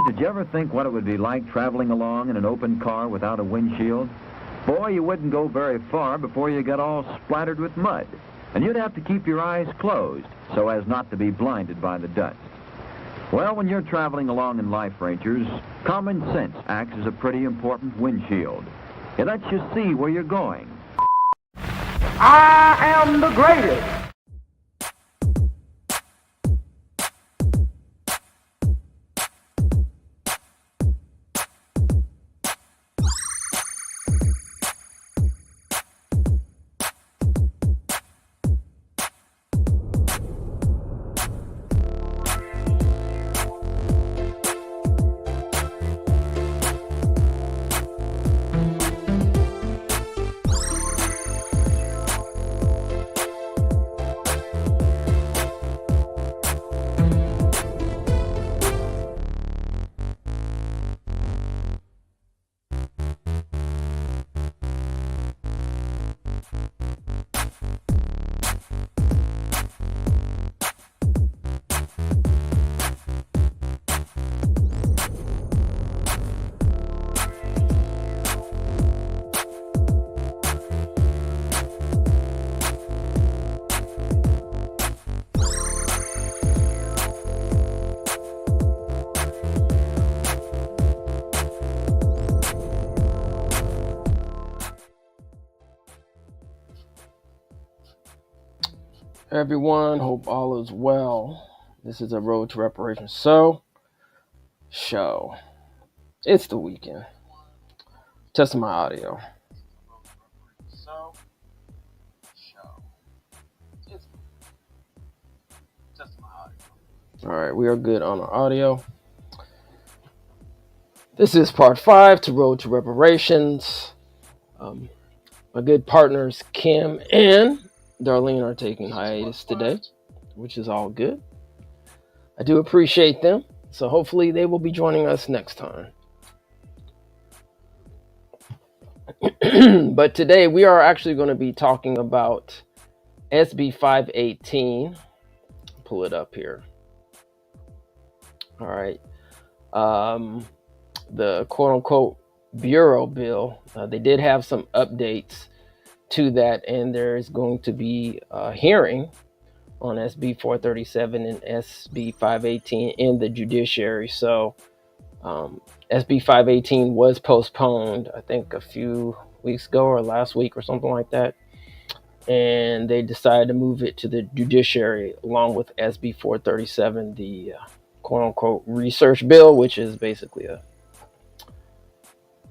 Did you ever think what it would be like traveling along in an open car without a windshield? Boy, you wouldn't go very far before you got all splattered with mud. And you'd have to keep your eyes closed so as not to be blinded by the dust. Well, when you're traveling along in life, Rangers, common sense acts as a pretty important windshield. It lets you see where you're going. I am the greatest. Everyone, hope all is well. This is a Road to Reparations show. It's the weekend. Testing my audio. All right, we are good on our audio. This is part 5 to Road to Reparations. My good partners Kim and Darlene are taking hiatus today, which is all good. I do appreciate them, so hopefully they will be joining us next time. But today we are actually going to be talking about SB 518. Pull it up here. All right. The quote-unquote Bureau bill, they did have some updates to that, and there is going to be a hearing on SB 437 and SB 518 in the judiciary. So SB 518 was postponed, I think a few weeks ago or last week or something like that, and they decided to move it to the judiciary along with SB 437, the quote-unquote research bill, which is basically a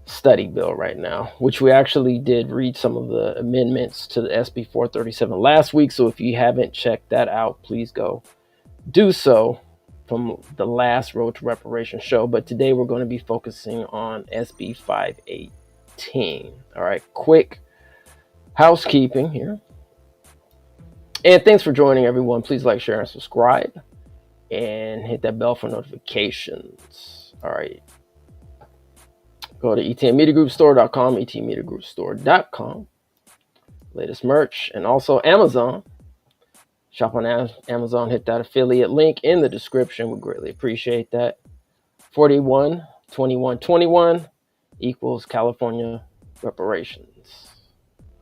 study bill right now, which we actually did read some of the amendments to the SB 437 last week. So if you haven't checked that out, please go do so from the last Road to Reparations show. But today we're going to be focusing on SB 518. All right, quick housekeeping here. And thanks for joining, everyone. Please like, share, and subscribe, and hit that bell for notifications. All right. Go to etmediagroupstore.com, etmediagroupstore.com. Latest merch, and also Amazon. Shop on Amazon. Hit that affiliate link in the description. We greatly appreciate that. 412121 equals California reparations.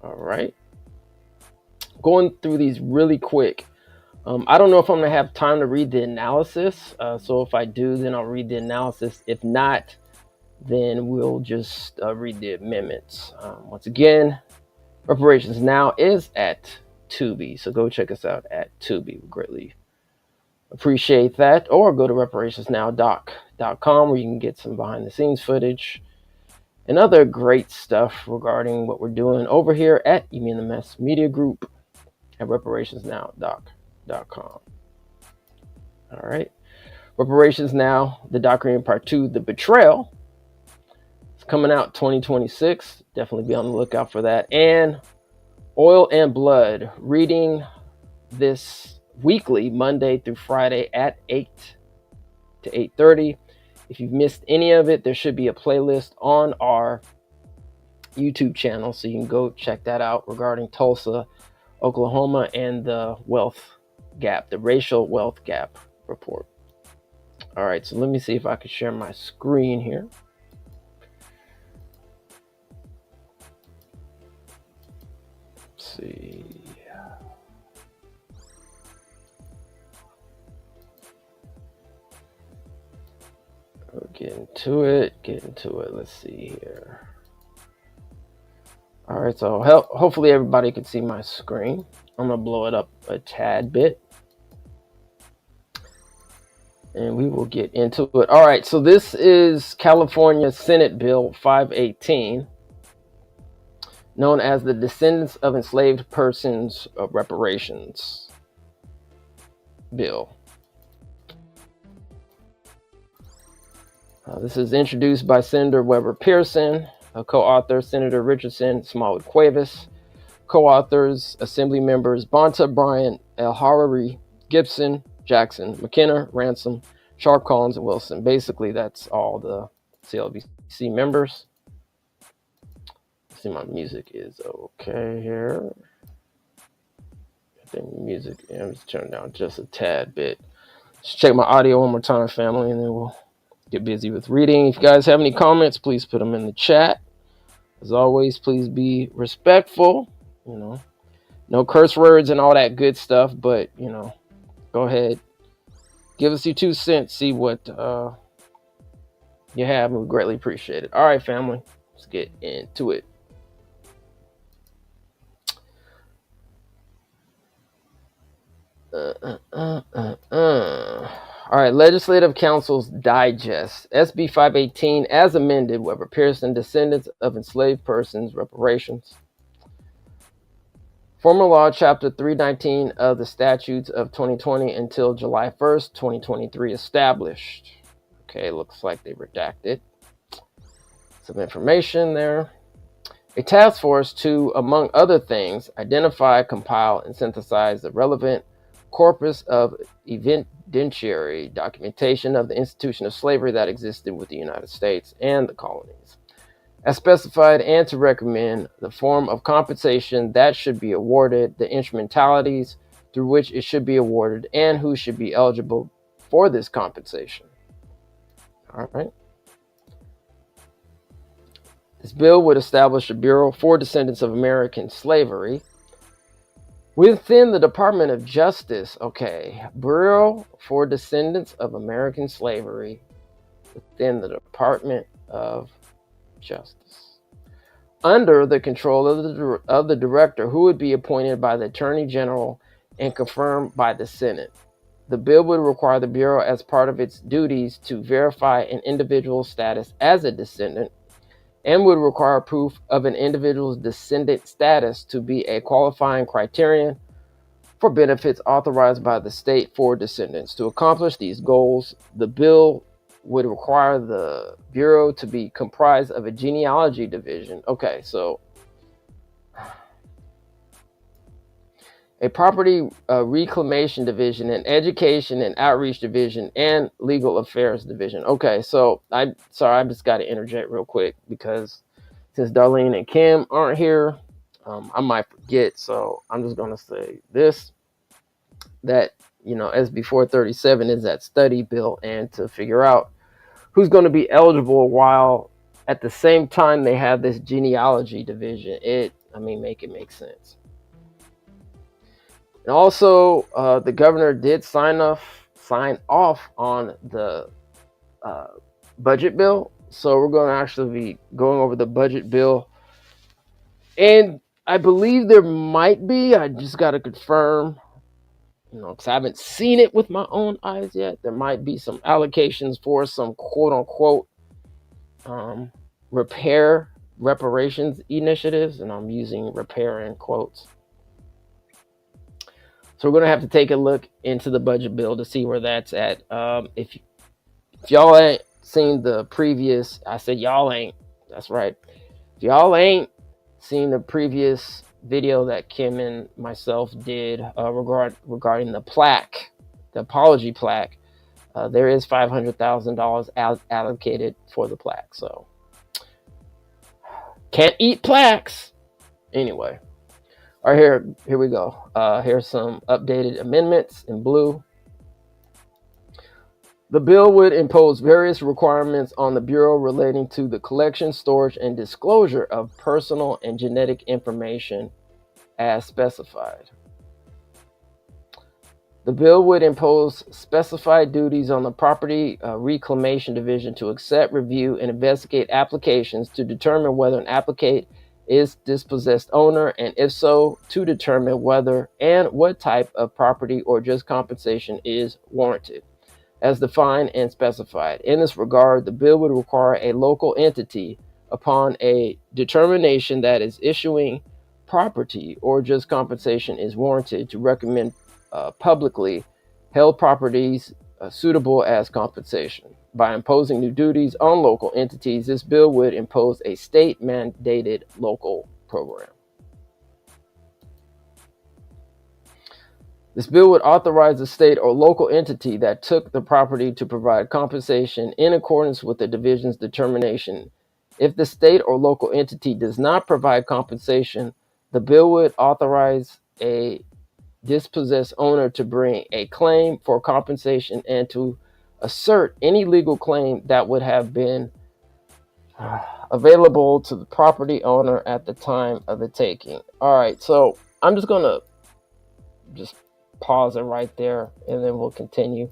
All right. Going through these really quick. I don't know if I'm going to have time to read the analysis. So if I do, then I'll read the analysis. If not, then we'll just read the amendments. Once again, Reparations Now is at Tubi, so go check us out at Tubi. We greatly appreciate that. Or go to reparationsnowdoc.com, where you can get some behind-the-scenes footage and other great stuff regarding what we're doing over here at Emend the Mess Media Group at reparationsnowdoc.com. All right. Reparations Now, the documentary part 2, The Betrayal, coming out 2026. Definitely be on the lookout for that. And Oil and Blood, reading this weekly, Monday through Friday at 8 to 8:30. If you've missed any of it, there should be a playlist on our YouTube channel, so you can go check that out regarding Tulsa, Oklahoma, and the wealth gap, the racial wealth gap report. All right, so let me see if I can share my screen here. Let's see. We'll get into it. Let's see here. All right, so hopefully everybody can see my screen. I'm gonna blow it up a tad bit, and we will get into it. All right, so this is California Senate Bill 518, known as the Descendants of Enslaved Persons Reparations Bill. This is introduced by Senator Weber Pearson, co-author Senator Richardson, Smallwood Cuevas, co-authors Assembly members Bonta, Bryant, El Harari, Gibson, Jackson, McKenna, Ransom, Sharp, Collins, and Wilson. Basically, that's all the CLBC members. Let's see, my music is okay here. I think music, I'm just turning down just a tad bit. Let's check my audio one more time, family, and then we'll get busy with reading. If you guys have any comments, please put them in the chat. As always, please be respectful. No curse words and all that good stuff, but go ahead, give us your 2 cents, see what you have, and we greatly appreciate it. All right, family, let's get into it. All right, Legislative Council's Digest, SB 518, as amended, Weber Pearson, Descendants of Enslaved Persons Reparations. Former Law, Chapter 319 of the Statutes of 2020 until July 1st, 2023 established. Okay, looks like they redacted some information there. A task force to, among other things, identify, compile, and synthesize the relevant corpus of evidentiary documentation of the institution of slavery that existed with the United States and the colonies, as specified, and to recommend the form of compensation that should be awarded, the instrumentalities through which it should be awarded, and who should be eligible for this compensation. All right. This bill would establish a bureau for descendants of American slavery within the Department of Justice. Okay, Bureau for Descendants of American Slavery within the Department of Justice, under the control of the director, who would be appointed by the Attorney General and confirmed by the Senate. The bill would require the Bureau, as part of its duties, to verify an individual's status as a descendant, and would require proof of an individual's descendant status to be a qualifying criterion for benefits authorized by the state for descendants. To accomplish these goals, the bill would require the Bureau to be comprised of a genealogy division. Okay, so a property reclamation division, an education and outreach division, and legal affairs division. Okay, so I just got to interject real quick, because since Darlene and Kim aren't here, I might forget. So I'm just going to say this, that, SB 437 is that study bill, and to figure out who's going to be eligible while at the same time they have this genealogy division. Make it make sense. And also, the governor did sign off on the budget bill. So we're going to actually be going over the budget bill. And I believe there might be, I just got to confirm, because I haven't seen it with my own eyes yet. There might be some allocations for some quote unquote reparations initiatives. And I'm using repair in quotes. So we're going to have to take a look into the budget bill to see where that's at. If y'all ain't seen the previous, I said y'all ain't, that's right. If y'all ain't seen the previous video that Kim and myself did regarding the plaque, the apology plaque, there is $500,000 allocated for the plaque. So can't eat plaques. Anyway. All right, here we go. Here's some updated amendments in blue. The bill would impose various requirements on the Bureau relating to the collection, storage, and disclosure of personal and genetic information as specified. The bill would impose specified duties on the Property Reclamation Division to accept, review, and investigate applications to determine whether an applicant is dispossessed owner, and if so, to determine whether and what type of property or just compensation is warranted, as defined and specified. In this regard, the bill would require a local entity, upon a determination that is issuing property or just compensation is warranted, to recommend publicly held properties suitable as compensation. By imposing new duties on local entities, this bill would impose a state-mandated local program. This bill would authorize the state or local entity that took the property to provide compensation in accordance with the division's determination. If the state or local entity does not provide compensation, the bill would authorize a dispossessed owner to bring a claim for compensation and to assert any legal claim that would have been available to the property owner at the time of the taking. All right, so I'm just gonna pause it right there, and then we'll continue.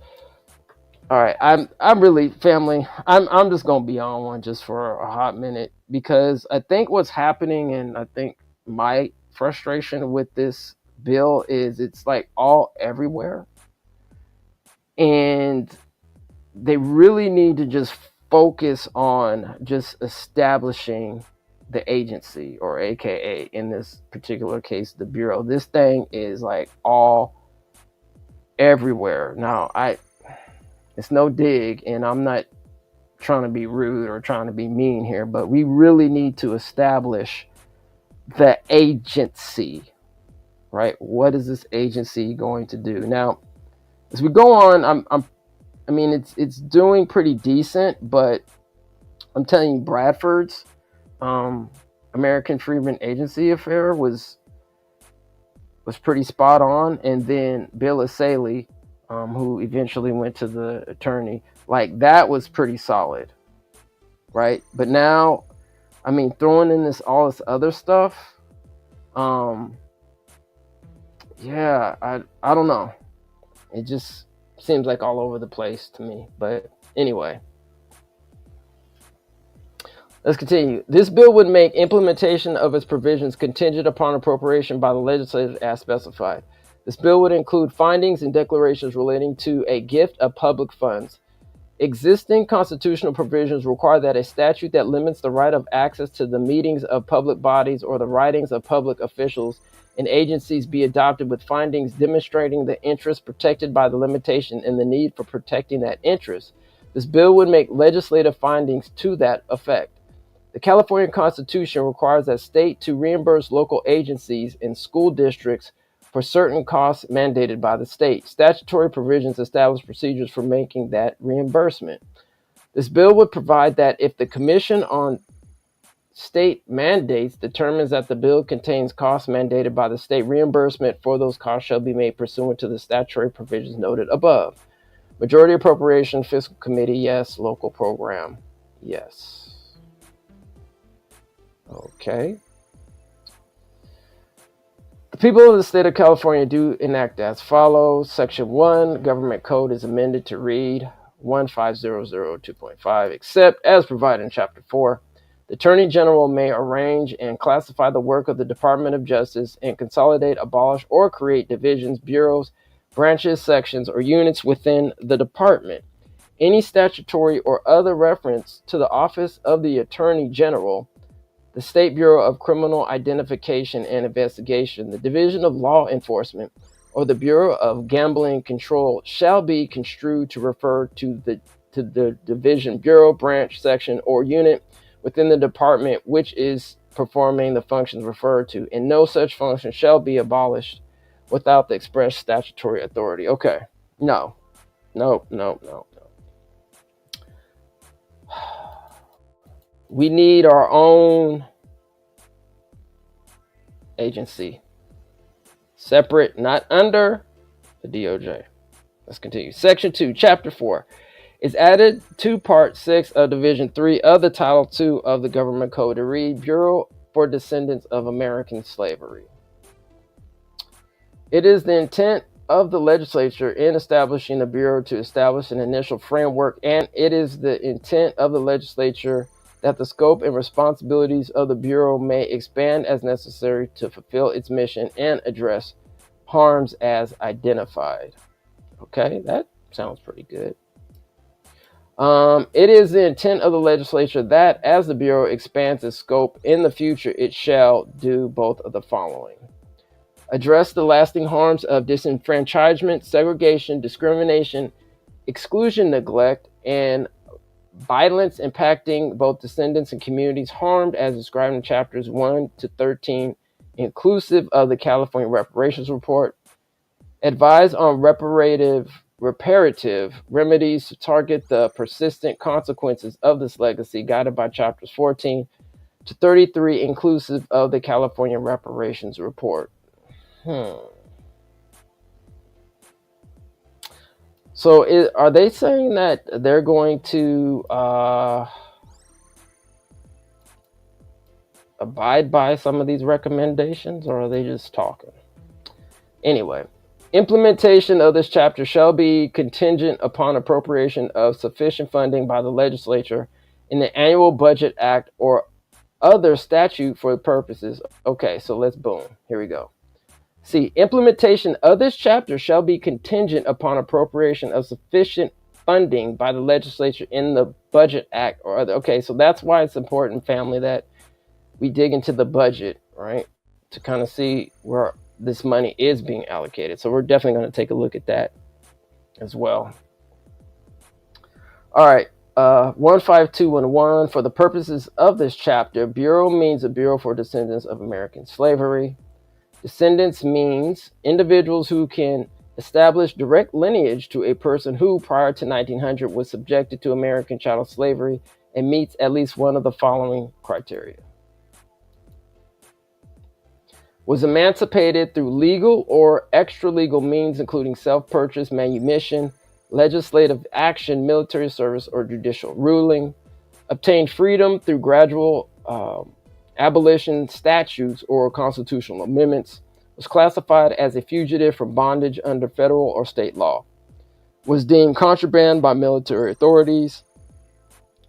All right, I'm really, family, I'm just gonna be on one just for a hot minute, because I think what's happening, and I think my frustration with this bill is it's like all everywhere, and they really need to just focus on just establishing the agency, or AKA in this particular case the Bureau. This thing is like all everywhere now. It's no dig, and I'm not trying to be rude or trying to be mean here, but we really need to establish the agency. Right? What is this agency going to do? Now, as we go on, I mean, it's doing pretty decent, but I'm telling you, Bradford's American Freedmen Agency affair was pretty spot on, and then Bill Asaley, who eventually went to the attorney, like that was pretty solid, right? But now, I mean, throwing in all this other stuff, yeah, I don't know. It just seems like all over the place to me. But anyway, let's continue. This bill would make implementation of its provisions contingent upon appropriation by the legislature as specified. This bill would include findings and declarations relating to a gift of public funds. Existing constitutional provisions require that a statute that limits the right of access to the meetings of public bodies or the writings of public officials and agencies be adopted with findings demonstrating the interest protected by the limitation and the need for protecting that interest. This bill would make legislative findings to that effect. The California Constitution requires that state to reimburse local agencies and school districts for certain costs mandated by the state. Statutory provisions establish procedures for making that reimbursement. This bill would provide that if the Commission on State Mandates determines that the bill contains costs mandated by the state, reimbursement for those costs shall be made pursuant to the statutory provisions noted above. Majority appropriation, fiscal committee, yes. Local program, yes. Okay. The people of the state of California do enact as follows. Section 1, Government Code is amended to read 15002.5, except as provided in Chapter 4. The Attorney General may arrange and classify the work of the Department of Justice and consolidate, abolish, or create divisions, bureaus, branches, sections, or units within the department. Any statutory or other reference to the Office of the Attorney General, the State Bureau of Criminal Identification and Investigation, the Division of Law Enforcement, or the Bureau of Gambling Control shall be construed to refer to the division, bureau, branch, section, or unit within the department which is performing the functions referred to, and no such function shall be abolished without the express statutory authority. Okay, no. We need our own agency, separate, not under the DOJ. Let's continue. Section 2, Chapter 4. is added to Part 6 of Division 3 of the Title 2 of the Government Code to read Bureau for Descendants of American Slavery. It is the intent of the legislature in establishing the Bureau to establish an initial framework, and it is the intent of the legislature that the scope and responsibilities of the Bureau may expand as necessary to fulfill its mission and address harms as identified. Okay, that sounds pretty good. It is the intent of the legislature that as the Bureau expands its scope in the future, it shall do both of the following: address the lasting harms of disenfranchisement, segregation, discrimination, exclusion, neglect, and violence impacting both descendants and communities harmed as described in chapters 1 to 13, inclusive of the California Reparations Report. Advise on reparative remedies to target the persistent consequences of this legacy, guided by chapters 14 to 33, inclusive of the California Reparations Report. So are they saying that they're going to abide by some of these recommendations, or are they just talking? Anyway, implementation of this chapter shall be contingent upon appropriation of sufficient funding by the legislature in the Annual Budget Act or other statute for the purposes. Okay, so let's boom. Here we go. See, implementation of this chapter shall be contingent upon appropriation of sufficient funding by the legislature in the Budget Act or other. Okay, so that's why it's important, family, that we dig into the budget, right, to kind of see where this money is being allocated. So we're definitely going to take a look at that as well. All right, 15211. For the purposes of this chapter, Bureau means the Bureau for Descendants of American Slavery. Descendants means individuals who can establish direct lineage to a person who, prior to 1900, was subjected to American chattel slavery and meets at least one of the following criteria: was emancipated through legal or extra-legal means, including self-purchase, manumission, legislative action, military service, or judicial ruling, obtained freedom through gradual abolition statutes or constitutional amendments, was classified as a fugitive from bondage under federal or state law, was deemed contraband by military authorities,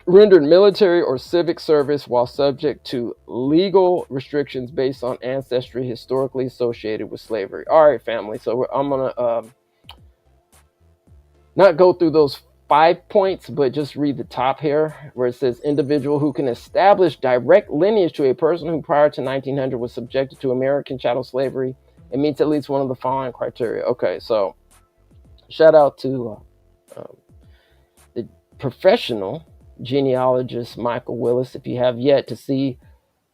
rendered military or civic service while subject to legal restrictions based on ancestry historically associated with slavery. All right, family. So I'm going to not go through those 5 points, but just read the top here where it says individual who can establish direct lineage to a person who prior to 1900 was subjected to American chattel slavery and meets at least one of the following criteria. Okay, so shout out to the professional genealogist Michael Willis. If you have yet to see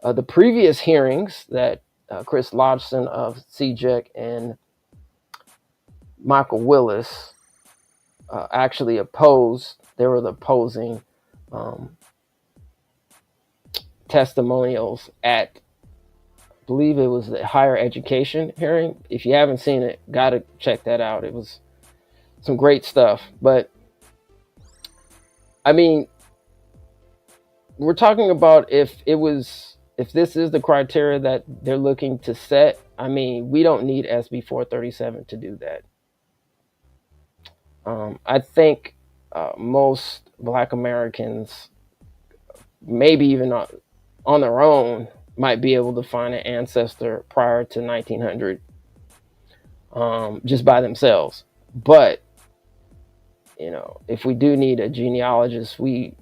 the previous hearings that Chris Lodgson of CJEC and Michael Willis actually opposed, they were the opposing testimonials at, I believe it was the higher education hearing. If you haven't seen it, gotta check that out. It was some great stuff. But I mean, we're talking about if this is the criteria that they're looking to set, I mean, we don't need SB 437 to do that. I think most Black Americans, maybe even on their own, might be able to find an ancestor prior to 1900 just by themselves. But, you know, if we do need a genealogist, we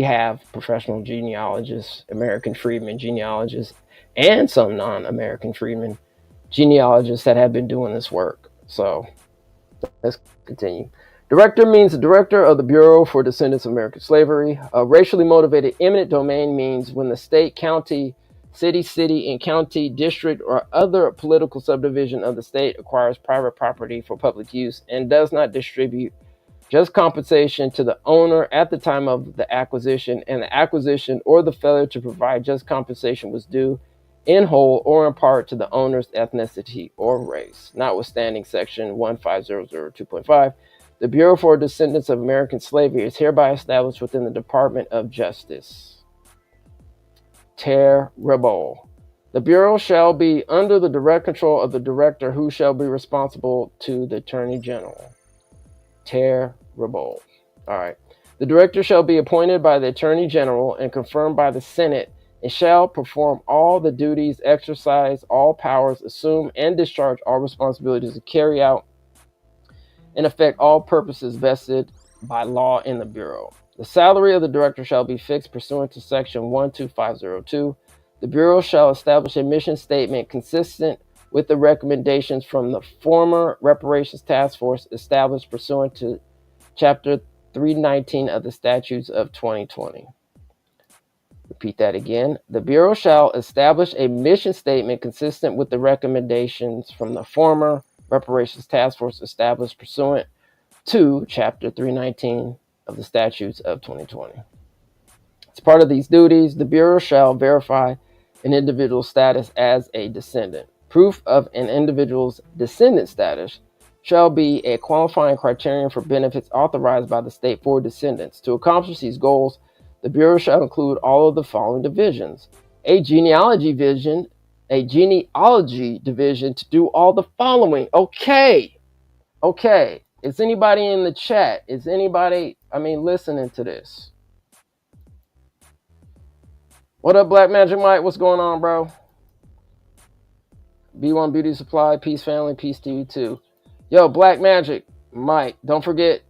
have professional genealogists, American freedmen genealogists, and some non-American freedmen genealogists that have been doing this work. So let's continue. Director means the director of the Bureau for Descendants of American Slavery. Racially motivated eminent domain means when the state, county, city, and county, district, or other political subdivision of the state acquires private property for public use and does not distribute just compensation to the owner at the time of the acquisition, and the acquisition or the failure to provide just compensation was due in whole or in part to the owner's ethnicity or race, notwithstanding section 15002.5 The Bureau for Descendants of American Slavery is hereby established within the Department of Justice. Terrible. The Bureau shall be under the direct control of the Director, who shall be responsible to the Attorney General. Terrible. All right. The Director shall be appointed by the Attorney General and confirmed by the Senate, and shall perform all the duties, exercise all powers, assume and discharge all responsibilities to carry out and effect all purposes vested by law in the Bureau. The salary of the Director shall be fixed pursuant to Section 12502. The Bureau shall establish a mission statement consistent with the recommendations from the former Reparations Task Force established pursuant to Chapter 319 of the Statutes of 2020. Repeat that again. The Bureau shall establish a mission statement consistent with the recommendations from the former Reparations Task Force established pursuant to Chapter 319 of the Statutes of 2020. As part of these duties, the Bureau shall verify an individual's status as a descendant. Proof of an individual's descendant status shall be a qualifying criterion for benefits authorized by the state for descendants. To accomplish these goals, the Bureau shall include all of the following divisions: a genealogy division to do all the following. Okay. Is anybody in the chat? Is anybody, listening to this? What up, Black Magic Mike? What's going on, bro? B1 Beauty Supply, peace family, peace to you too. Yo, Black Magic Mike, don't forget,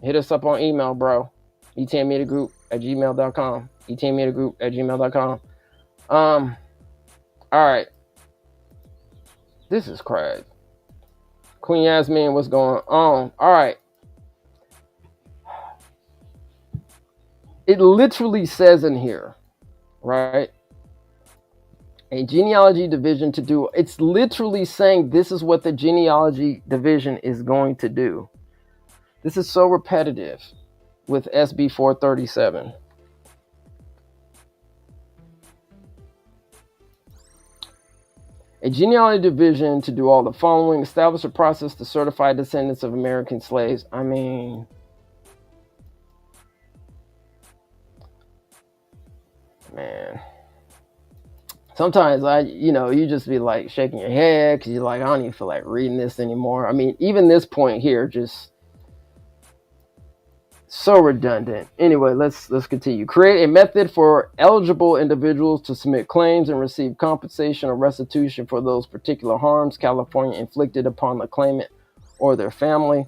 hit us up on email, bro. etnmediagroup@gmail.com. etnmediagroup@gmail.com. All right. This is crazy. Queen Yasmin, what's going on? All right. It literally says in here, right? A genealogy division to do. It's literally saying this is what the genealogy division is going to do. This is so repetitive with SB 437. A genealogy division to do all the following: establish a process to certify descendants of American slaves. Man. Sometimes you just be like shaking your head because you're like, I don't even feel like reading this anymore. Even this point here, just so redundant. Anyway, let's continue. Create a method for eligible individuals to submit claims and receive compensation or restitution for those particular harms California inflicted upon the claimant or their family.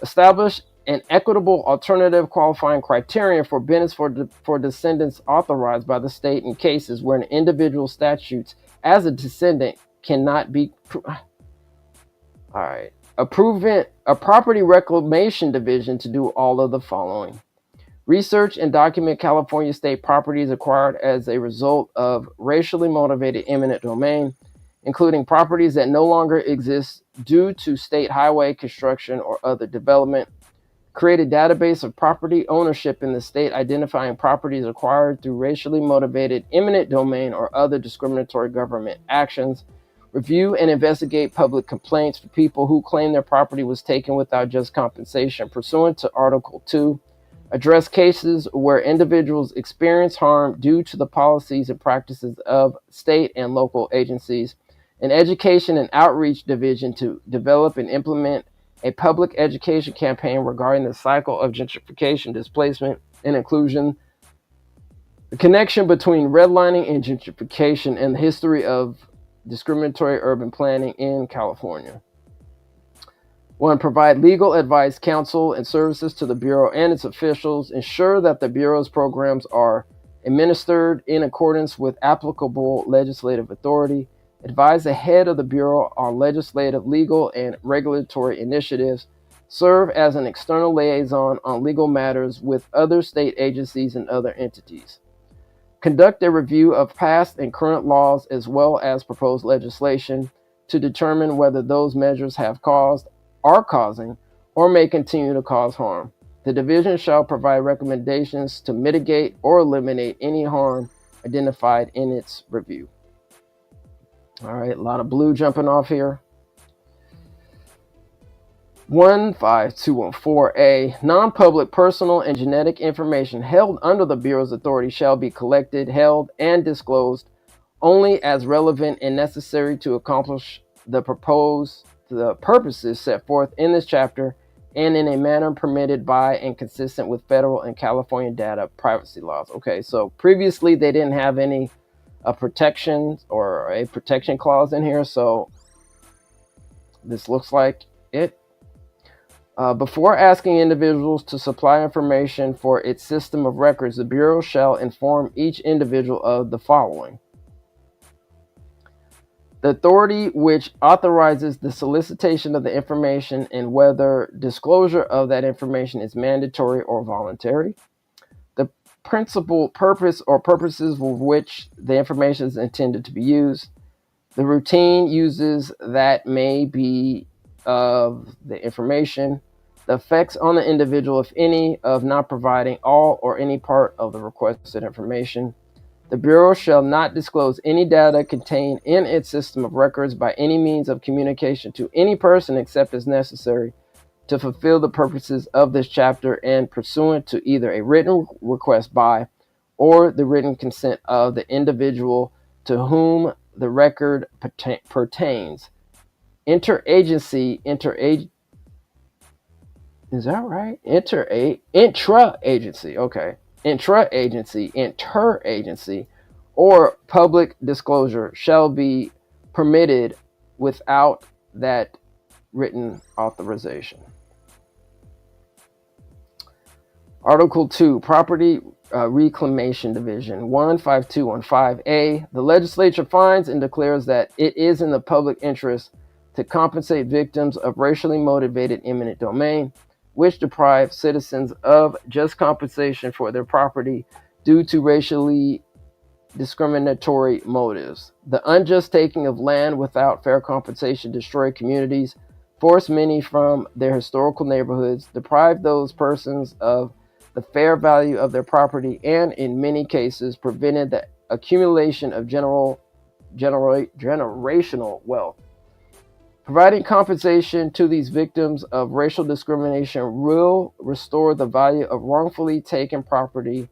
Establish an equitable alternative qualifying criterion for benefits for descendants authorized by the state in cases where an individual statutes as a descendant cannot be. All right. A property reclamation division to do all of the following: research and document California state properties acquired as a result of racially motivated eminent domain, including properties that no longer exist due to state highway construction or other development. Create a database of property ownership in the state identifying properties acquired through racially motivated eminent domain or other discriminatory government actions. Review and investigate public complaints for people who claim their property was taken without just compensation pursuant to Article 2. Address cases where individuals experience harm due to the policies and practices of state and local agencies. An education and outreach division to develop and implement a public education campaign regarding the cycle of gentrification, displacement, and inclusion, the connection between redlining and gentrification, and the history of discriminatory urban planning in California. 1. Provide legal advice, counsel, and services to the Bureau and its officials. Ensure that the Bureau's programs are administered in accordance with applicable legislative authority. Advise the head of the Bureau on legislative, legal, and regulatory initiatives. Serve as an external liaison on legal matters with other state agencies and other entities. Conduct a review of past and current laws as well as proposed legislation to determine whether those measures have caused, are causing, or may continue to cause harm. The division shall provide recommendations to mitigate or eliminate any harm identified in its review. All right, a lot of blue jumping off here. 15214A, non-public personal and genetic information held under the Bureau's authority shall be collected, held, and disclosed only as relevant and necessary to accomplish the purposes set forth in this chapter and in a manner permitted by and consistent with federal and California data privacy laws. Okay, so previously they didn't have any protections or a protection clause in here, so this looks like it. Before asking individuals to supply information for its system of records, the Bureau shall inform each individual of the following. The authority which authorizes the solicitation of the information and whether disclosure of that information is mandatory or voluntary. The principal purpose or purposes for which the information is intended to be used. The routine uses that may be of the information, the effects on the individual, if any, of not providing all or any part of the requested information. The Bureau shall not disclose any data contained in its system of records by any means of communication to any person except as necessary to fulfill the purposes of this chapter and pursuant to either a written request by or the written consent of the individual to whom the record pertains. Intra-agency, interagency, or public disclosure shall be permitted without that written authorization. Article 2, Property Reclamation Division 15215A. The legislature finds and declares that it is in the public interest to compensate victims of racially motivated eminent domain, which deprive citizens of just compensation for their property due to racially discriminatory motives. The unjust taking of land without fair compensation destroyed communities, forced many from their historical neighborhoods, deprived those persons of the fair value of their property, and in many cases prevented the accumulation of generational wealth. Providing compensation to these victims of racial discrimination will restore the value of wrongfully taken property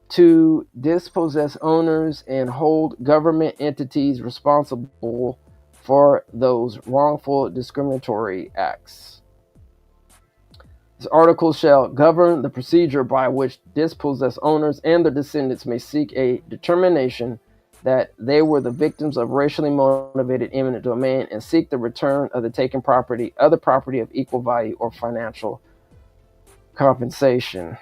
to dispossessed owners and hold government entities responsible for those wrongful discriminatory acts. This article shall govern the procedure by which dispossessed owners and their descendants may seek a determination that they were the victims of racially motivated eminent domain and seek the return of the taken property, other property of equal value, or financial compensation.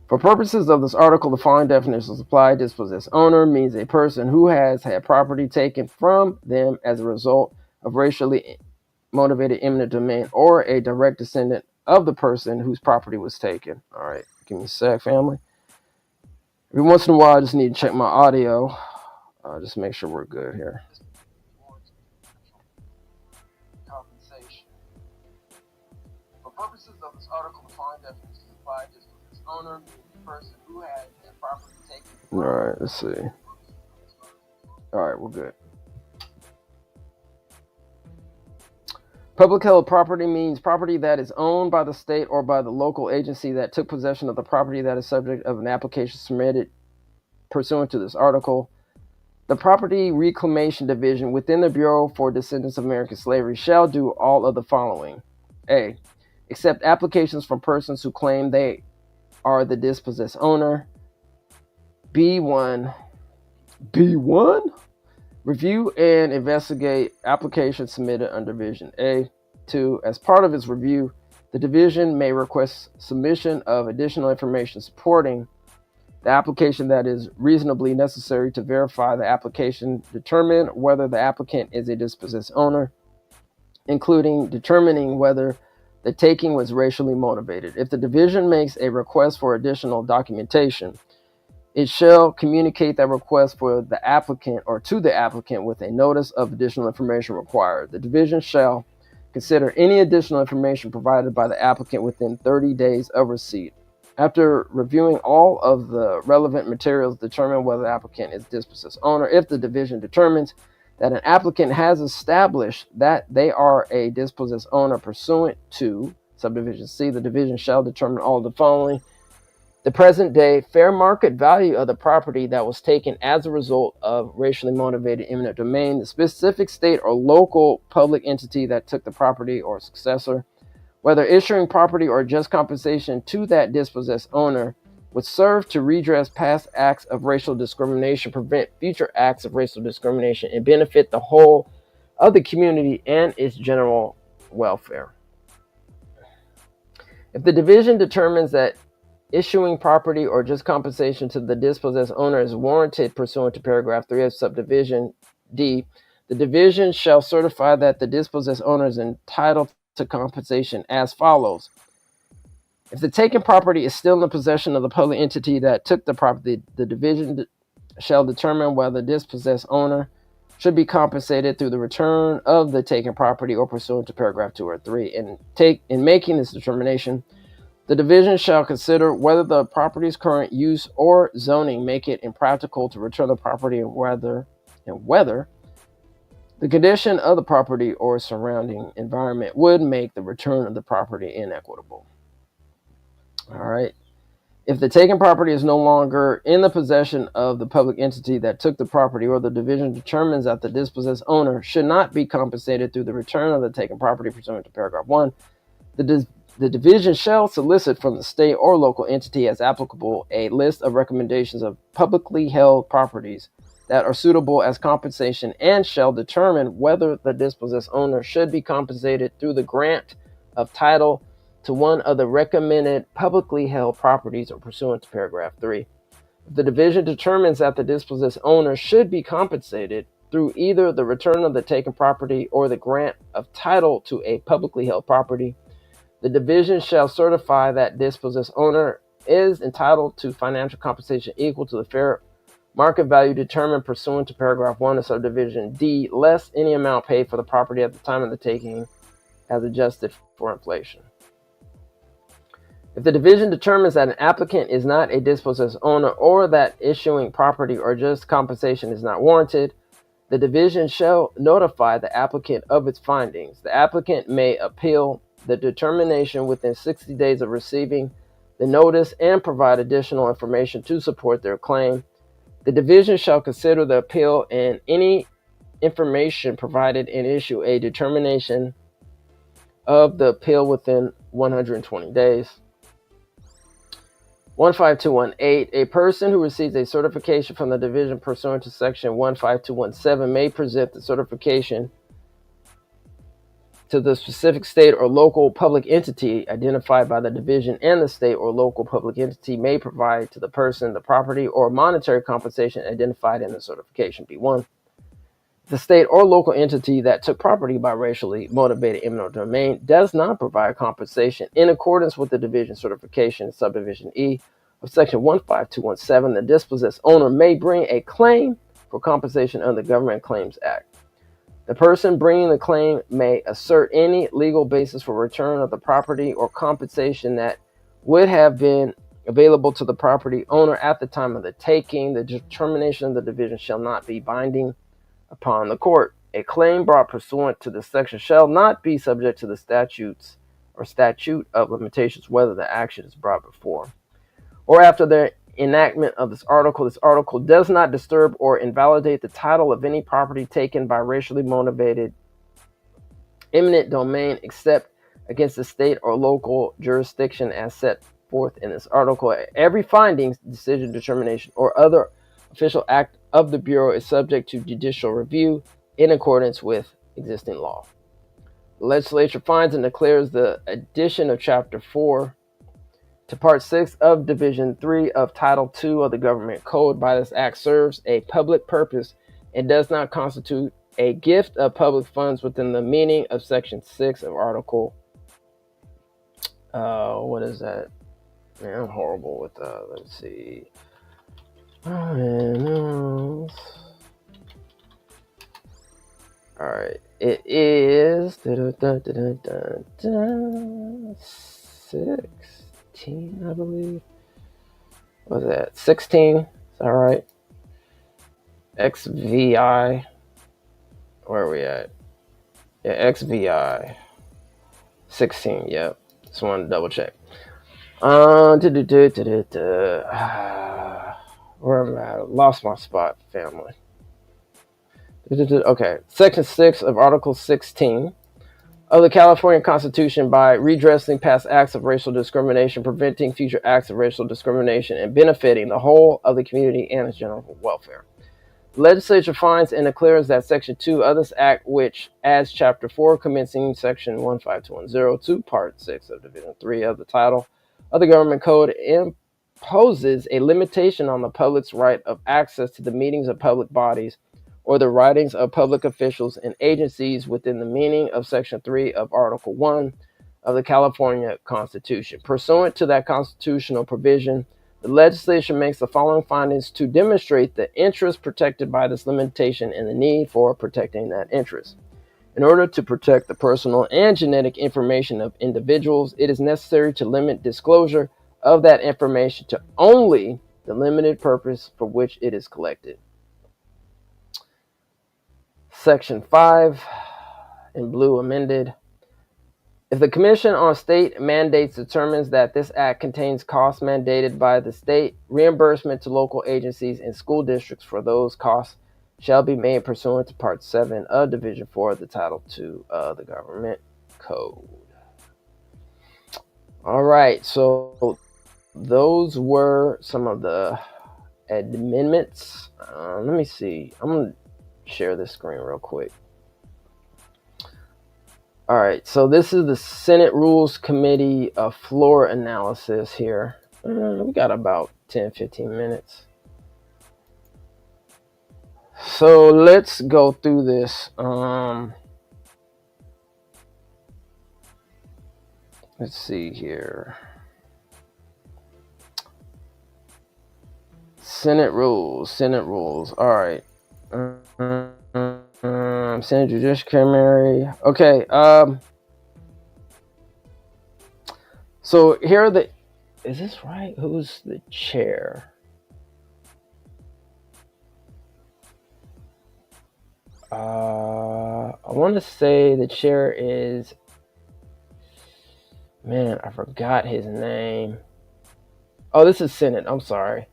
For purposes of this article, the following definitions apply. Dispossessed owner means a person who has had property taken from them as a result of racially motivated eminent domain or a direct descendant of the person whose property was taken. All right, give me a sec, family. Every once in a while, I just need to check my audio. Just make sure we're good here. Compensation. For purposes of this article, the following definitions apply. Dispossessed owner means the person who had their property taken. All right, let's see. All right, we're good. Public held property means property that is owned by the state or by the local agency that took possession of the property that is subject of an application submitted pursuant to this article. The Property Reclamation Division within the Bureau for Descendants of American Slavery shall do all of the following. A. Accept applications from persons who claim they are the dispossessed owner. B1. Review and investigate applications submitted under Division A. 2. As part of its review, the division may request submission of additional information supporting the application that is reasonably necessary to verify the application, determine whether the applicant is a dispossessed owner, including determining whether the taking was racially motivated. If the division makes a request for additional documentation, it shall communicate that request for the applicant or to the applicant with a notice of additional information required. The division shall consider any additional information provided by the applicant within 30 days of receipt. After reviewing all of the relevant materials, determine whether the applicant is dispossessed owner. If the division determines that an applicant has established that they are a dispossessed owner pursuant to subdivision C, the division shall determine all of the following: the present day fair market value of the property that was taken as a result of racially motivated eminent domain, the specific state or local public entity that took the property or successor, whether issuing property or just compensation to that dispossessed owner would serve to redress past acts of racial discrimination, prevent future acts of racial discrimination, and benefit the whole of the community and its general welfare. If the division determines that issuing property or just compensation to the dispossessed owner is warranted pursuant to paragraph 3 of subdivision D, the division shall certify that the dispossessed owner is entitled to compensation as follows. If the taken property is still in the possession of the public entity that took the property, the division shall determine whether the dispossessed owner should be compensated through the return of the taken property or pursuant to paragraph 2 or 3. In making this determination, the division shall consider whether the property's current use or zoning make it impractical to return the property and whether the condition of the property or surrounding environment would make the return of the property inequitable. All right. If the taken property is no longer in the possession of the public entity that took the property, or the division determines that the dispossessed owner should not be compensated through the return of the taken property pursuant to paragraph 1, the division shall solicit from the state or local entity as applicable a list of recommendations of publicly held properties that are suitable as compensation, and shall determine whether the dispossessed owner should be compensated through the grant of title to one of the recommended publicly held properties or pursuant to paragraph 3. If the division determines that the dispossessed owner should be compensated through either the return of the taken property or the grant of title to a publicly held property, the division shall certify that dispossessed owner is entitled to financial compensation equal to the fair market value determined pursuant to paragraph 1 of subdivision D, less any amount paid for the property at the time of the taking as adjusted for inflation. If the division determines that an applicant is not a dispossessed owner, or that issuing property or just compensation is not warranted, the division shall notify the applicant of its findings. The applicant may appeal the determination within 60 days of receiving the notice and provide additional information to support their claim. The division shall consider the appeal and any information provided and issue a determination of the appeal within 120 days. 15218, a person who receives a certification from the division pursuant to section 15217 may present the certification to the specific state or local public entity identified by the division, and the state or local public entity may provide to the person the property or monetary compensation identified in the certification. B1. The state or local entity that took property by racially motivated eminent domain does not provide compensation in accordance with the division certification, subdivision E of section 15217, the dispossessed owner may bring a claim for compensation under the Government Claims Act. The person bringing the claim may assert any legal basis for return of the property or compensation that would have been available to the property owner at the time of the taking. The determination of the division shall not be binding upon the court. A claim brought pursuant to this section shall not be subject to the statutes or statute of limitations, whether the action is brought before or after the enactment of this article. This article does not disturb or invalidate the title of any property taken by racially motivated eminent domain, except against the state or local jurisdiction as set forth in this article. Every finding, decision, determination, or other official act of the Bureau is subject to judicial review in accordance with existing law. The legislature finds and declares the addition of Chapter 4 to Part 6 of Division 3 of Title 2 of the Government Code by this act serves a public purpose and does not constitute a gift of public funds within the meaning of Section 6 of Article... what is that? Man, I'm horrible with let's see. Alright, it is 16, I believe. What was that? 16? Is that right? XVI Where are we at? Yeah, XVI 16. Yep. Just wanted to double check. Where am I? Lost my spot, family. Okay. Section 6 of Article 16 of the California Constitution, by redressing past acts of racial discrimination, preventing future acts of racial discrimination, and benefiting the whole of the community and its general welfare. The legislature finds and declares that Section 2 of this act, which adds Chapter 4, commencing Section 15210 to Part 6 of Division 3 of the title of the Government Code, imposes a limitation on the public's right of access to the meetings of public bodies or the writings of public officials and agencies within the meaning of Section 3 of Article 1 of the California Constitution. Pursuant to that constitutional provision, the legislation makes the following findings to demonstrate the interest protected by this limitation and the need for protecting that interest. In order to protect the personal and genetic information of individuals, it is necessary to limit disclosure of that information to only the limited purpose for which it is collected. Section 5, in blue, amended. If the Commission on State Mandates determines that this act contains costs mandated by the state, reimbursement to local agencies and school districts for those costs shall be made pursuant to Part 7 of Division 4 of the Title 2 of the Government Code. All right, so those were some of the amendments. Let me see. I'm going to share this screen real quick. All right, so this is the Senate Rules Committee floor analysis here. We got about 10-15 minutes. So let's go through this. Let's see here. Senate rules. All right. Senate Judiciary. Okay. So here are the. Is this right? Who's the chair? I want to say the chair is. Man, I forgot his name. Oh, this is Senate. I'm sorry.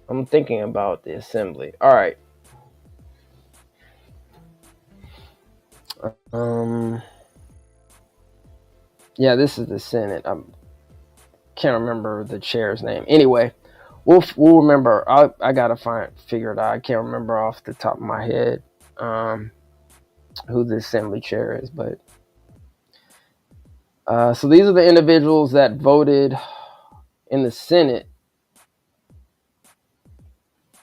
I'm thinking about the Assembly. All right. Yeah, this is the Senate. I can't remember the chair's name. Anyway, we'll remember. I gotta figure it out. I can't remember off the top of my head who the Assembly chair is, but so these are the individuals that voted in the Senate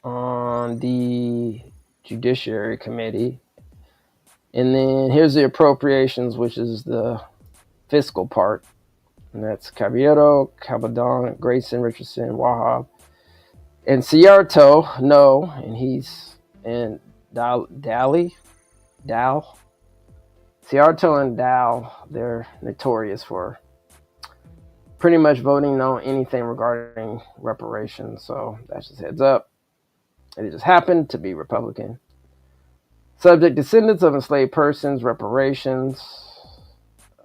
on the Judiciary Committee. And then here's the appropriations, which is the fiscal part. And that's Caballero, Cabadon, Grayson, Richardson, Wahab. And Ciarto, no, and he's and Dal. Ciarto and Dal, they're notorious for pretty much voting no anything regarding reparations. So that's just heads up. It just happened to be Republican. Subject: descendants of enslaved persons, reparations.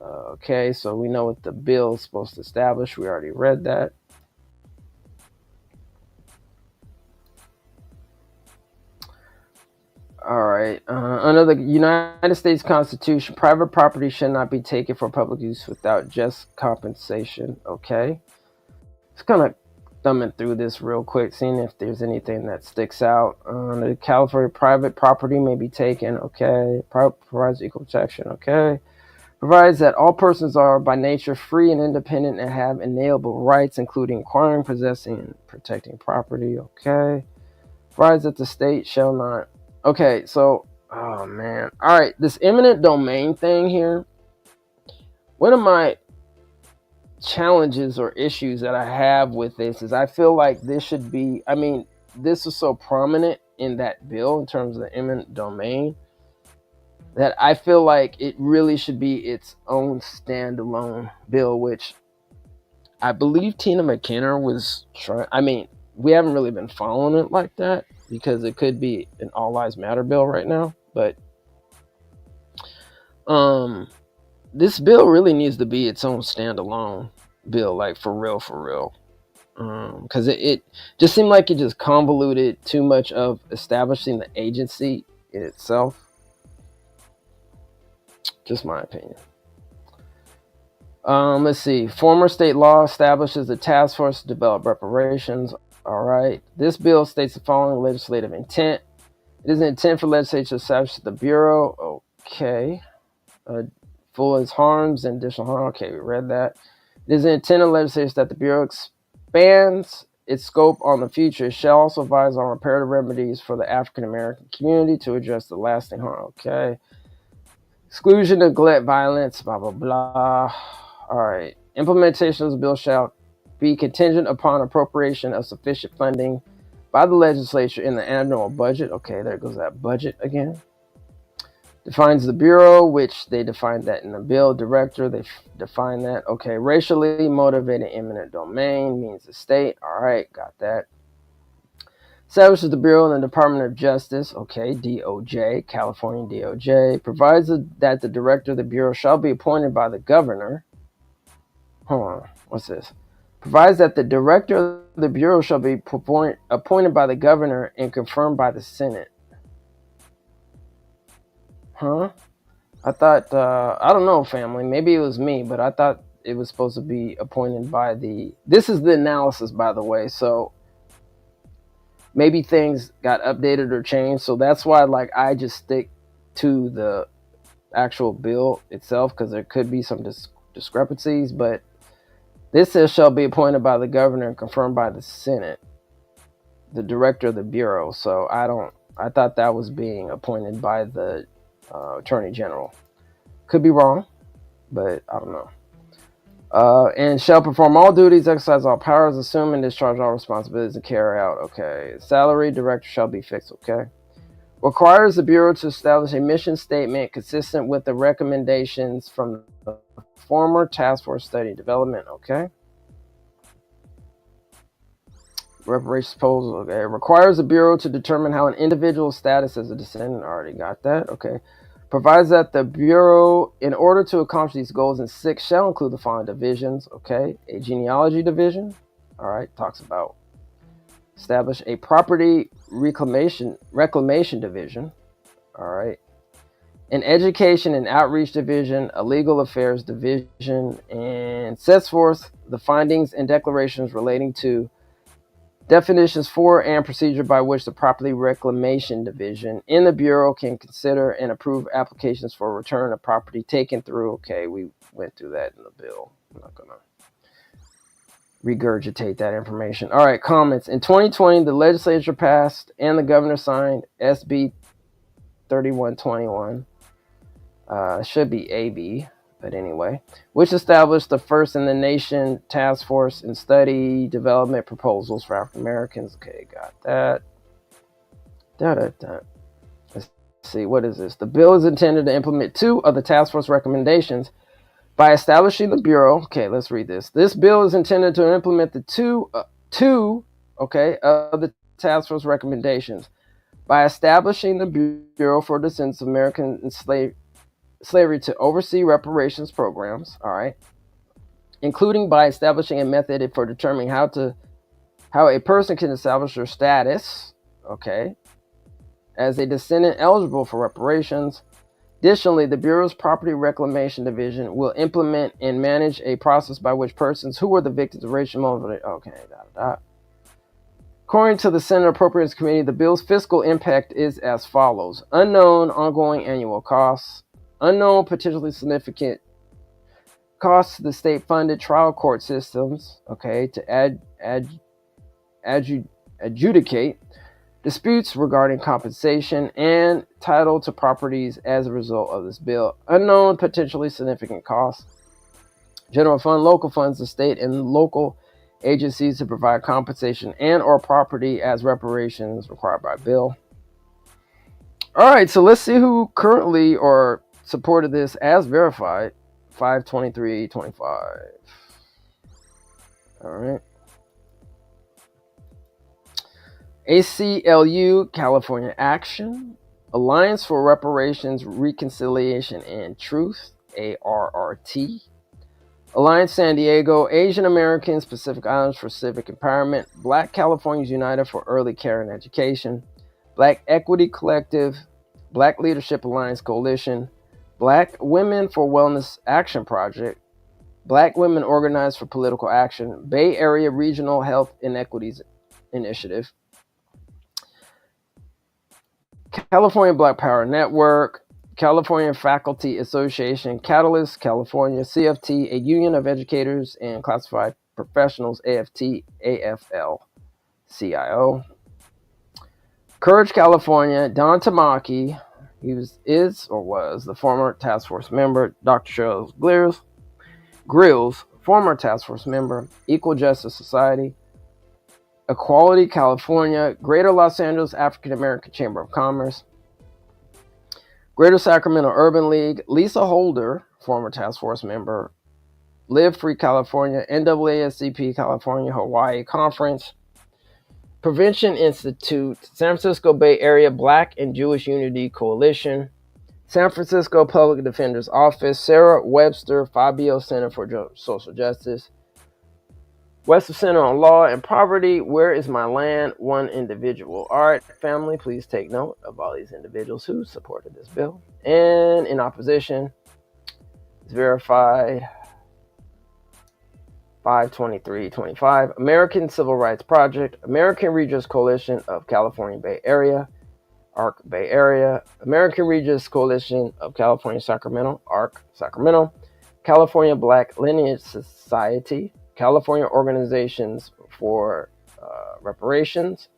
Okay, so we know what the bill is supposed to establish. We already read that. All right. Under the United States Constitution, private property should not be taken for public use without just compensation. Okay. Just kind of thumbing through this real quick, seeing if there's anything that sticks out. The California private property may be taken. Okay. Provides equal protection. Okay. Provides that all persons are by nature free and independent and have inalienable rights, including acquiring, possessing, and protecting property. Okay. Provides that the state shall not. Okay, so, oh man. All right, this eminent domain thing here. One of my challenges or issues that I have with this is I feel like this should be, this is so prominent in that bill in terms of the eminent domain that I feel like it really should be its own standalone bill, which I believe Tina McKenna was trying. We haven't really been following it like that because it could be an All Lives Matter bill right now, but This bill really needs to be its own standalone bill, like for real. Because it just seemed like it just convoluted too much of establishing the agency in itself. Just my opinion. Let's see. Former state law establishes the task force to develop reparations. All right. This bill states the following legislative intent. It is an intent for legislature to establish the Bureau. Okay. Full as harms and additional harm. Okay, we read that. It is an intent of legislation that the Bureau expands its scope on the future. It shall also advise on reparative remedies for the African American community to address the lasting harm. Okay. Exclusion, neglect, violence, blah, blah, blah. All right. Implementation of the bill shall be contingent upon appropriation of sufficient funding by the legislature in the annual budget. Okay, there goes that budget again. Defines the Bureau, which they define that in the bill. Director, they define that. Okay, racially motivated eminent domain means the state. All right, got that. Establishes the Bureau in the Department of Justice, okay, DOJ, California DOJ, provides that the director of the Bureau shall be appointed by the governor. Hold on, what's this? Provides that the director of the Bureau shall be appointed by the governor and confirmed by the Senate. Huh? I thought, I don't know, family, maybe it was me, but I thought it was supposed to be appointed by the, this is the analysis, by the way, so maybe things got updated or changed, so that's why, like, I just stick to the actual bill itself, because there could be some discrepancies, but this says shall be appointed by the governor and confirmed by the Senate, the director of the Bureau, so I thought that was being appointed by the Attorney General. Could be wrong, but I don't know. And shall perform all duties, exercise all powers, assume and discharge all responsibilities, and carry out. Okay. Salary, director shall be fixed. Okay. Requires the Bureau to establish a mission statement consistent with the recommendations from the former task force study development. Okay. Reparations proposal. Okay. Requires the Bureau to determine how an individual's status as a descendant. Already got that. Okay. Provides that the Bureau, in order to accomplish these goals in 6, shall include the following divisions. Okay. A genealogy division. All right. Talks about establish a property reclamation division. All right. An education and outreach division, a legal affairs division, and sets forth the findings and declarations relating to definitions for and procedure by which the Property Reclamation Division in the Bureau can consider and approve applications for return of property taken through. Okay, we went through that in the bill. I'm not going to regurgitate that information. All right, comments. In 2020, the legislature passed and the governor signed SB 3121. Should be AB. But anyway, which established the first in the nation task force in study development proposals for African Americans. Okay, got that. Let's see, what is this? The bill is intended to implement 2 of the task force recommendations by establishing the Bureau. Okay, let's read this. This bill is intended to implement the two of the task force recommendations by establishing the Bureau for Descendants of American Slavery to oversee reparations programs, all right, including by establishing a method for determining how a person can establish their status, okay, as a descendant eligible for reparations. Additionally, the Bureau's Property Reclamation Division will implement and manage a process by which persons who were the victims of racial motivated. Okay, According to the Senate Appropriations Committee, the bill's fiscal impact is as follows: unknown ongoing annual costs. Unknown potentially significant costs to the state-funded trial court systems, okay, to adjudicate disputes regarding compensation and title to properties as a result of this bill. Unknown potentially significant costs. General fund, local funds, the state and local agencies to provide compensation and or property as reparations required by bill. All right, so let's see who currently or supported this as verified. 523-25. All right. ACLU, California Action. Alliance for Reparations, Reconciliation, and Truth, ARRT. Alliance San Diego, Asian Americans, Pacific Islands for Civic Empowerment, Black Californians United for Early Care and Education, Black Equity Collective, Black Leadership Alliance Coalition, Black Women for Wellness Action Project, Black Women Organized for Political Action, Bay Area Regional Health Inequities Initiative, California Black Power Network, California Faculty Association, Catalyst California, CFT, a Union of Educators and Classified Professionals, AFT, AFL, CIO. Courage California, Don Tamaki, he was the former task force member. Dr. Cheryl Grills, former task force member. Equal Justice Society. Equality California, Greater Los Angeles African American Chamber of Commerce. Greater Sacramento Urban League, Lisa Holder, former task force member. Live Free California, NAASCP California Hawaii Conference. Prevention Institute, San Francisco Bay Area Black and Jewish Unity Coalition, San Francisco Public Defender's Office, Sarah Webster Fabio Center for Social Justice, Western Center on Law and Poverty, Where is My Land? One individual. All right, family, please take note of all these individuals who supported this bill. And in opposition, it's verified 5/23/25, American Civil Rights Project, American Redress Coalition of California Bay Area, ARC Bay Area, American Redress Coalition of California Sacramento, ARC Sacramento, California Black Lineage Society, California Organizations for Reparations,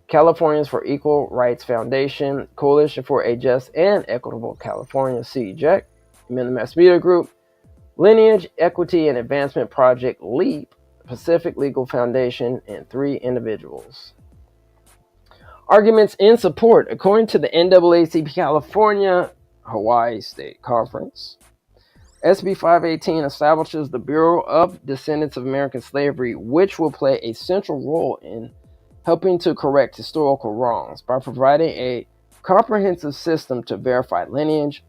Californians for Equal Rights Foundation, Coalition for a Just and Equitable California, CEJEC, Emend Mass Media Group, Lineage, Equity, and Advancement Project, LEAP, Pacific Legal Foundation, and 3 individuals. Arguments in support. According to the NAACP California Hawaii State Conference, SB 518 establishes the Bureau of Descendants of American Slavery, which will play a central role in helping to correct historical wrongs by providing a comprehensive system to verify lineage,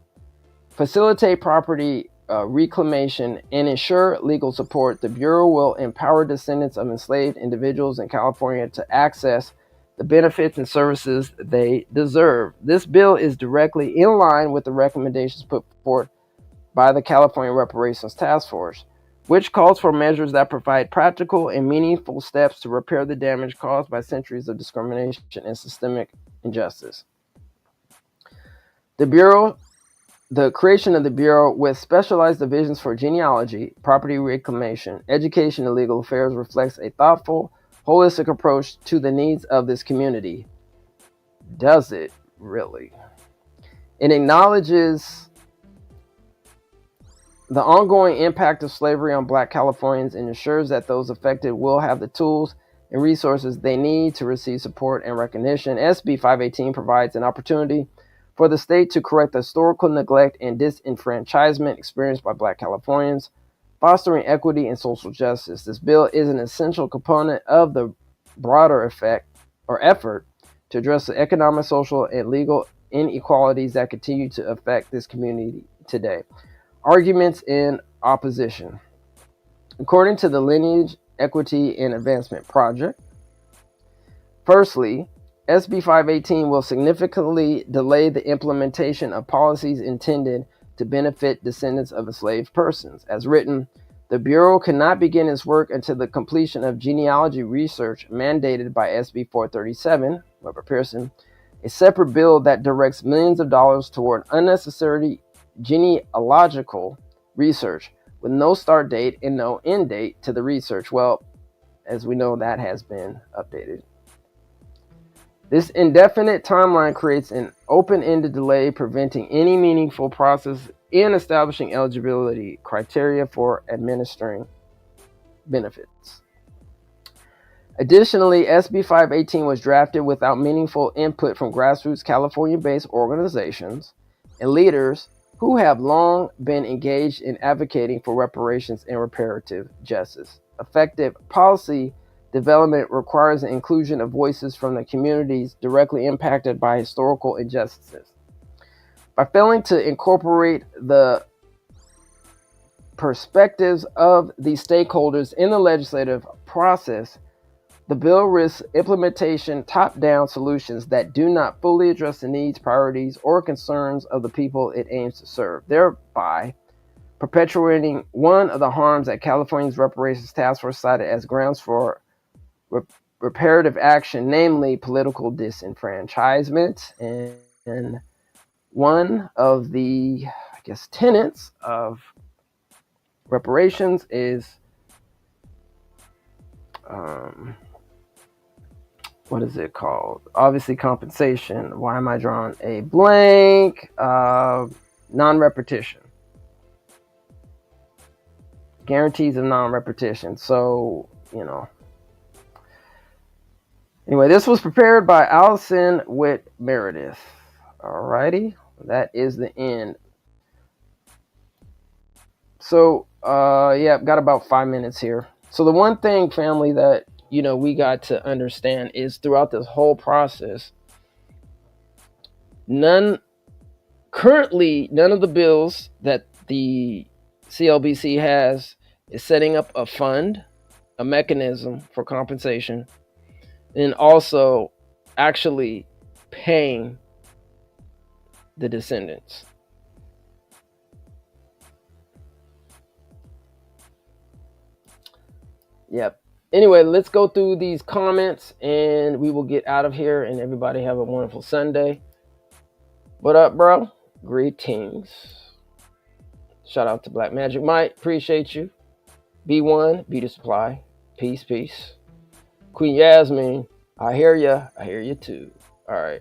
facilitate property reclamation, and ensure legal support. The Bureau will empower descendants of enslaved individuals in California to access the benefits and services they deserve. This bill is directly in line with the recommendations put forth by the California Reparations Task Force, which calls for measures that provide practical and meaningful steps to repair the damage caused by centuries of discrimination and systemic injustice. The creation of the Bureau, with specialized divisions for genealogy, property reclamation, education, and legal affairs, reflects a thoughtful, holistic approach to the needs of this community. Does it really? It acknowledges the ongoing impact of slavery on Black Californians and ensures that those affected will have the tools and resources they need to receive support and recognition. SB 518 provides an opportunity for the state to correct the historical neglect and disenfranchisement experienced by Black Californians, fostering equity and social justice. This bill is an essential component of the broader effort to address the economic, social, and legal inequalities that continue to affect this community today. Arguments in opposition. According to the Lineage, Equity, and Advancement Project, firstly, SB 518 will significantly delay the implementation of policies intended to benefit descendants of enslaved persons. As written, the Bureau cannot begin its work until the completion of genealogy research mandated by SB 437, Weber Pearson, a separate bill that directs millions of dollars toward unnecessary genealogical research with no start date and no end date to the research. Well, as we know, that has been updated. This indefinite timeline creates an open-ended delay, preventing any meaningful process in establishing eligibility criteria for administering benefits. Additionally, SB 518 was drafted without meaningful input from grassroots California-based organizations and leaders who have long been engaged in advocating for reparations and reparative justice. Effective policy development requires the inclusion of voices from the communities directly impacted by historical injustices. By failing to incorporate the perspectives of the stakeholders in the legislative process, the bill risks implementation top-down solutions that do not fully address the needs, priorities, or concerns of the people it aims to serve, thereby perpetuating one of the harms that California's Reparations Task Force cited as grounds for reparative action, namely political disenfranchisement. And one of the, tenets of reparations is what is it called? Obviously, compensation. Why am I drawing a blank? Non-repetition. Guarantees of non-repetition. So, Anyway, this was prepared by Allison Witt Meredith. Alrighty, that is the end. So, got about 5 minutes here. So the one thing, family, that we got to understand is throughout this whole process, none of the bills that the CLBC has is setting up a fund, a mechanism for compensation, and also actually paying the descendants. Yep. Anyway, let's go through these comments and we will get out of here, and everybody have a wonderful Sunday. What up, bro? Greetings. Shout out to Black Magic Mike. Appreciate you. B1, Beauty Supply. Peace, peace. Queen Yasmin, I hear ya. I hear you too. All right.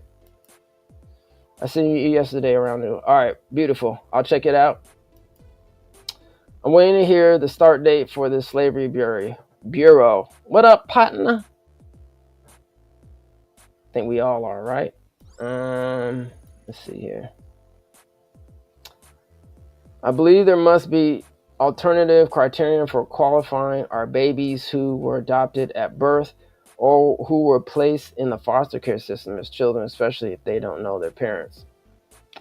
I seen you yesterday around noon. All right, beautiful. I'll check it out. I'm waiting to hear the start date for the Slavery Bureau. What up, partner? I think we all are, right? Let's see here. I believe there must be alternative criterion for qualifying our babies who were adopted at birth or who were placed in the foster care system as children, especially if they don't know their parents.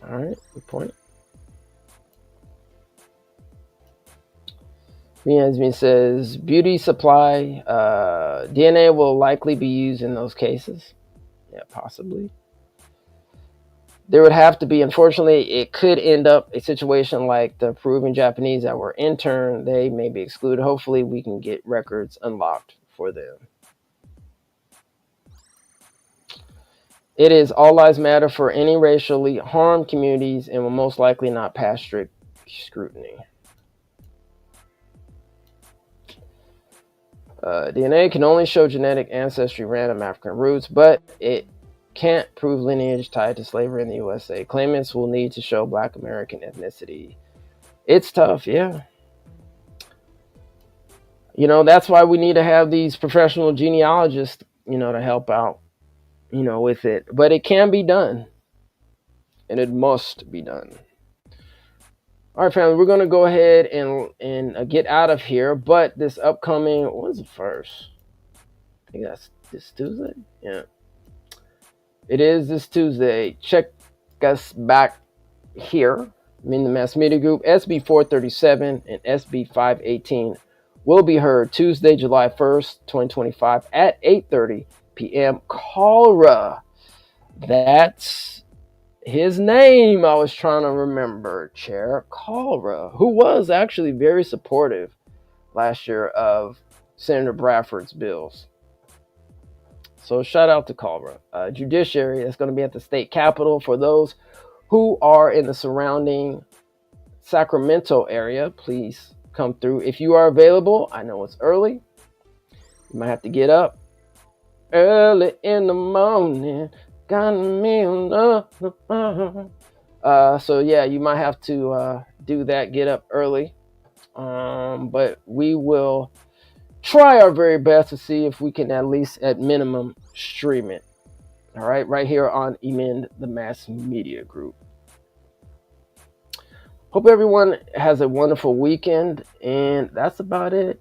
All right, good point. Yasmin says, beauty supply, DNA will likely be used in those cases. Yeah, possibly. There would have to be, unfortunately, it could end up a situation like the Peruvian Japanese that were interned. They may be excluded. Hopefully, we can get records unlocked for them. It is all lives matter for any racially harmed communities and will most likely not pass strict scrutiny. DNA can only show genetic ancestry, random African roots, but it can't prove lineage tied to slavery in the USA. Claimants will need to show Black American ethnicity. It's tough, yeah. That's why we need to have these professional genealogists, to help out, with it. But it can be done, and it must be done. All right, family, we're going to go ahead and get out of here. But this upcoming, what is the first? I think that's this Tuesday? Yeah. It is this Tuesday. Check us back here in the Mass Media Group. SB 437 and SB 518 will be heard Tuesday, July 1st, 2025 at 8:30 p.m. Calra. That's his name I was trying to remember, Chair Calra, who was actually very supportive last year of Senator Bradford's bills. So shout out to Calra. Judiciary, that's going to be at the state capitol. For those who are in the surrounding Sacramento area, please come through. If you are available, I know it's early. You might have to get up early in the morning. Got me on so yeah, you might have to do that, get up early. But we will try our very best to see if we can at least at minimum stream it. All right, right here on Emend, the Mass Media Group. Hope everyone has a wonderful weekend, and that's about it.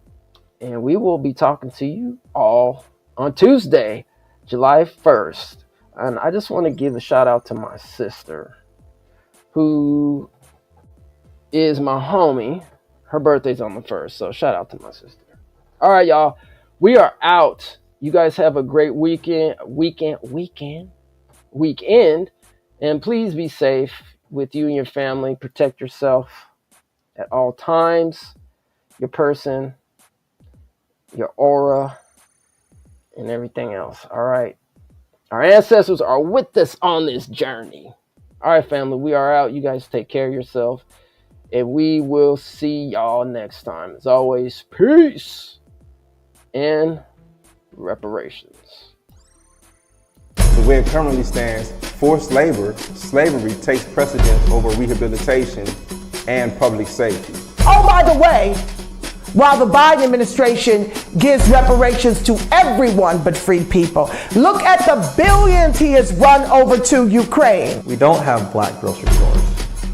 And we will be talking to you all on Tuesday, July 1st. And I just want to give a shout out to my sister, who is my homie. Her birthday's on the 1st, so shout out to my sister. All right, y'all. We are out. You guys have a great weekend. And please be safe with you and your family. Protect yourself at all times. Your person, your aura, and everything else. All right. Our ancestors are with us on this journey. All right, family. We are out. You guys take care of yourself. And we will see y'all next time. As always, peace and reparations. The way it currently stands, forced labor, slavery takes precedence over rehabilitation and public safety. Oh, by the way, while the Biden administration gives reparations to everyone but free people, look at the billions he has run over to Ukraine. We don't have black grocery stores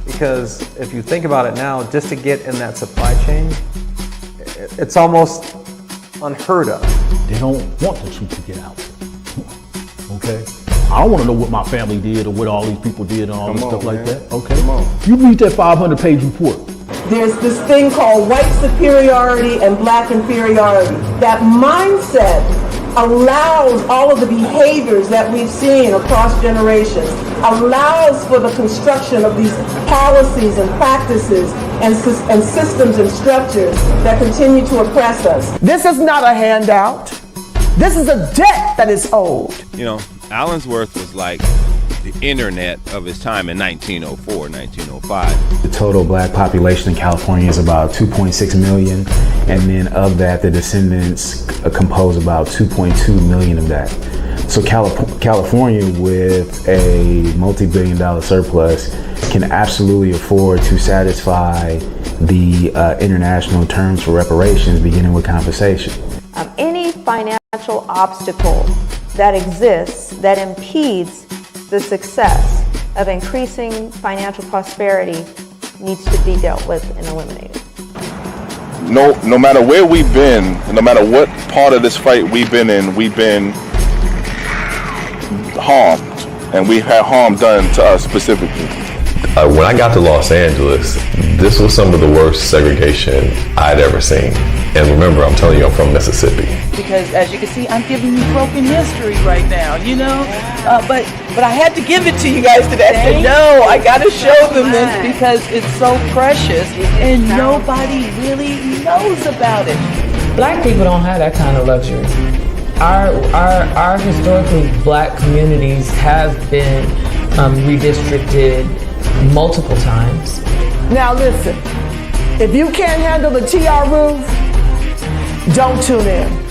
because if you think about it now, just to get in that supply chain, it's almost unheard of. They don't want the truth to get out. Okay? I don't want to know what my family did or what all these people did and all this stuff like that. Okay? You read that 500-page report. There's this thing called white superiority and black inferiority. That mindset allows all of the behaviors that we've seen across generations, allows for the construction of these policies and practices and systems and structures that continue to oppress us. This is not a handout. This is a debt that is owed. You know, Allensworth was like the internet of his time in 1904, 1905. The total black population in California is about 2.6 million, and then of that, the descendants compose about 2.2 million of that. So California, with a multi-billion-dollar surplus, can absolutely afford to satisfy the international terms for reparations, beginning with compensation. Any financial obstacle that exists that impedes the success of increasing financial prosperity needs to be dealt with and eliminated. No matter where we've been, no matter what part of this fight we've been in, we've been harmed, and we've had harm done to us specifically. When I got to Los Angeles, this was some of the worst segregation I'd ever seen. And remember, I'm telling you, I'm from Mississippi. Because as you can see, I'm giving you broken history right now, you know? But I had to give it to you guys today. I said, no, I got to show them this because it's so precious and nobody really knows about it. Black people don't have that kind of luxury. Our historically black communities have been redistricted multiple times. Now listen, if you can't handle the TR roof, don't tune in.